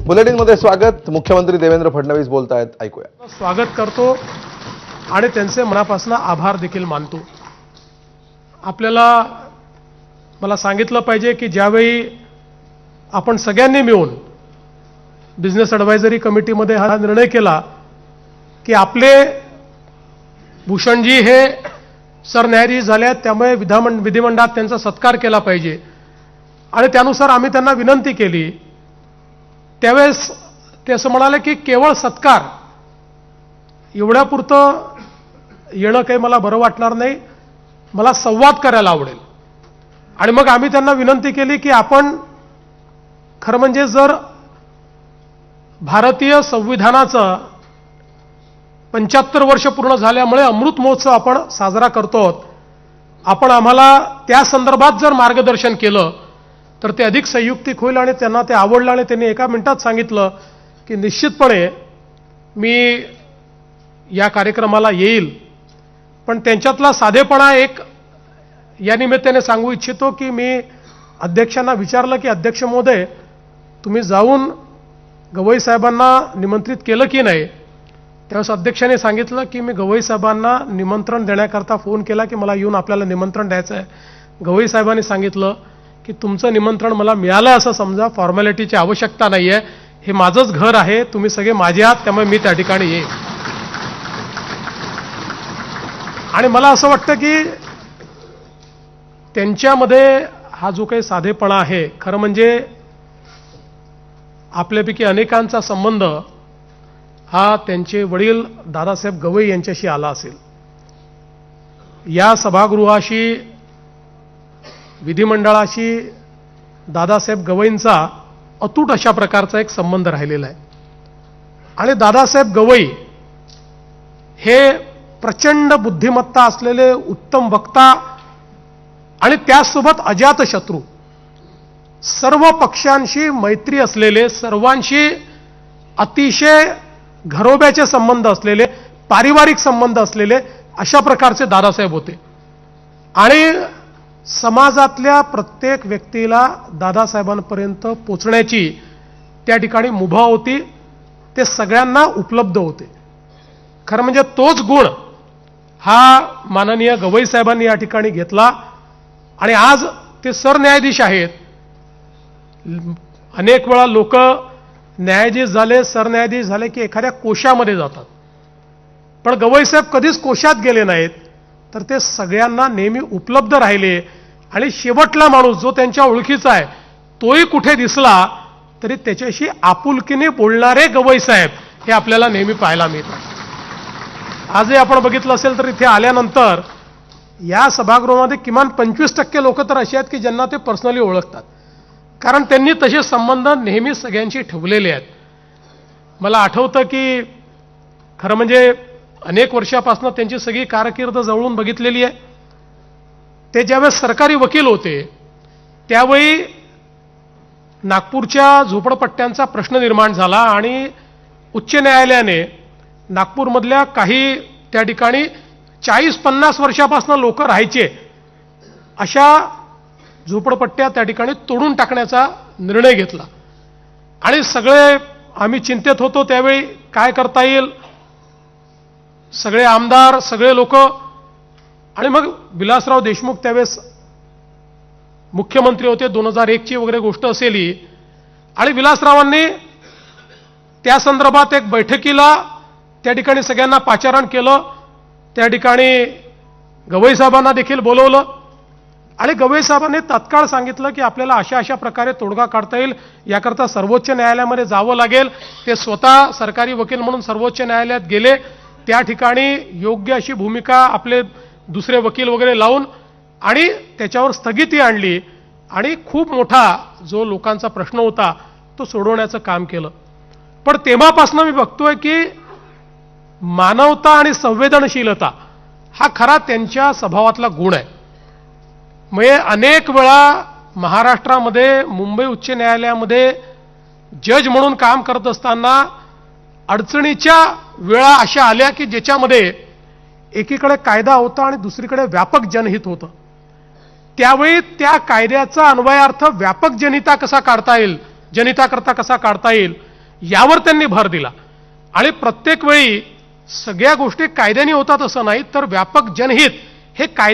बुलेटिनमध्ये स्वागत. मुख्यमंत्री देवेंद्र फडणवीस बोलतायत, ऐकूया. स्वागत करतो आणि त्यांचे मनापासून आभार देखील मानतो. मला सांगितलं पाहिजे की ज्यावेळी आपण सगळ्यांनी मिळून बिझनेस ॲडवायझरी कमिटीमध्ये हा निर्णय केला की आपले भूषणजी हे सरन्यायाधीश झाले आहेत, त्यामुळे विधिमंडळात त्यांचा सत्कार केला पाहिजे आणि त्यानुसार आम्ही त्यांना विनंती केली. त्यावेळेस ते असं म्हणाले की केवळ सत्कार एवढ्यापुरतं येणं काही मला बरं वाटणार नाही, मला संवाद करायला आवडेल. आणि मग आम्ही त्यांना विनंती केली की आपण खरं म्हणजे जर भारतीय संविधानाचं 75 वर्ष पूर्ण झाल्यामुळे अमृत महोत्सव आपण साजरा करतो आहोत, आपण आम्हाला त्या संदर्भात जर मार्गदर्शन केलं तर ते अधिक संयुक्तिक होईल. आणि त्यांना ते आवडलं आणि त्यांनी एका मिनिटात सांगितलं की निश्चितपणे मी या कार्यक्रमाला येईल. पण त्यांच्यातला साधेपणा एक या निमित्ताने सांगू इच्छितो की मी अध्यक्षांना विचारलं की अध्यक्ष महोदय, तुम्ही जाऊन गवई साहेबांना निमंत्रित केलं की नाही. त्यावेळेस अध्यक्षांनी सांगितलं की मी गवई साहेबांना निमंत्रण देण्याकरता फोन केला की मला येऊन आपल्याला निमंत्रण द्यायचं आहे. गवई साहेबांनी सांगितलं की तुमचं निमंत्रण मला मिळालं असं समजा, फॉर्मॅलिटीची आवश्यकता नाही आहे, हे माझंच घर आहे, तुम्ही सगळे माझे आहात, त्यामुळे मी त्या ठिकाणी येईन. आणि मला असं वाटतं की त्यांच्यामध्ये हा जो काही साधेपणा आहे, खरं म्हणजे आपल्यापैकी अनेकांचा संबंध हा त्यांचे वडील दादासाहेब गवई यांच्याशी आला असेल. या सभागृहाशी, विधिमंडळाशी दादासाहेब गवईंचा अतूट अशा प्रकारचा एक संबंध राहिलेला आहे. आणि दादासाहेब गवई हे प्रचंड बुद्धिमत्ता असलेले उत्तम वक्ता आणि त्याचसोबत अजातशत्रू, सर्व पक्षांशी मैत्री असलेले, सर्वांशी अतिशय घरोब्याचे संबंध असलेले, पारिवारिक संबंध असलेले अशा प्रकारचे दादासाहेब होते. आणि समाजातल्या प्रत्येक व्यक्तीला दादासाहेबांपर्यंत पोचण्याची त्या ठिकाणी मुभा होती, ते सगळ्यांना उपलब्ध होते. खरं म्हणजे तोच गुण हा माननीय गवई साहेबांनी या ठिकाणी घेतला आणि आज ते सरन्यायाधीश आहेत. अनेक वेळा लोक न्यायाधीश झाले, सरन्यायाधीश झाले की एखाद्या कोशामध्ये जातात, पण गवई साहेब कधीच कोशात गेले नाहीत, तर ते सगळ्यांना नेहमी उपलब्ध राहिले. आणि शेवटला माणूस जो त्यांच्या ओळखीचा आहे तोही कुठे दिसला तरी त्याच्याशी आपुलकीने बोलणारे गवई साहेब हे आपल्याला नेहमी पाहायला मिळतात. आजही आपण बघितलं असेल तर इथे आल्यानंतर या सभागृहामध्ये किमान 25% लोक तर अशी आहेत की ज्यांना ते पर्सनली ओळखतात, कारण त्यांनी तसे संबंध नेहमी सगळ्यांशी ठेवलेले आहेत. मला आठवतं की खरं म्हणजे अनेक वर्षापासून त्यांची सगळी कारकीर्द जवळून बघितलेली आहे. ते ज्यावेळेस सरकारी वकील होते त्यावेळी नागपूरच्या झोपडपट्ट्यांचा प्रश्न निर्माण झाला आणि उच्च न्यायालयाने नागपूरमधल्या काही त्या ठिकाणी 40-50 वर्षापासून लोक राहायचे अशा झोपडपट्ट्या त्या ठिकाणी तोडून टाकण्याचा निर्णय घेतला. आणि सगळे आम्ही चिंतेत होतो त्यावेळी काय करता येईल, सगळे आमदार, सगळे लोक. आणि मग विलासराव देशमुख त्यावेळेस मुख्यमंत्री होते, 2001ची वगैरे गोष्ट असेल ही. आणि विलासरावांनी त्या संदर्भात एक बैठकीला त्या ठिकाणी सगळ्यांना पाचारण केलं. त्या ठिकाणी गवई साहेबांना देखील बोलवलं आणि गवई साहेबांनी तत्काळ सांगितलं की आपल्याला अशा अशा प्रकारे तोडगा काढता येईल, याकरता सर्वोच्च न्यायालयामध्ये जावं लागेल. ते स्वतः सरकारी वकील म्हणून सर्वोच्च न्यायालयात गेले. त्या ठिकाणी योग्य अशी भूमिका आपले दुसरे वकील वगैरे लावून आणि त्याच्यावर स्थगिती आणली आणि खूप मोठा जो लोकांचा प्रश्न होता तो सोडवण्याचं काम केलं. पण तेव्हापासून मी बघतोय की मानवता आणि संवेदनशीलता हा खरा त्यांच्या स्वभावातला गुण आहे. म्हणजे अनेक वेळा महाराष्ट्रामध्ये मुंबई उच्च न्यायालयामध्ये जज म्हणून काम करत असताना अडचणीच्या वेळा अशा आल्या की ज्याच्यामध्ये एकीकडे कायदा होता आणि दुसरीकडे व्यापक जनहित होतं. त्यावेळी त्या कायद्याचा अन्वयार्थ व्यापक जनिता कसा काढता येईल, जनिताकरता कसा काढता येईल यावर त्यांनी भर दिला. आणि प्रत्येक वेळी सगळ्या गोष्टी कायद्याने होतात असं नाही, तर व्यापक जनहित हे कायदे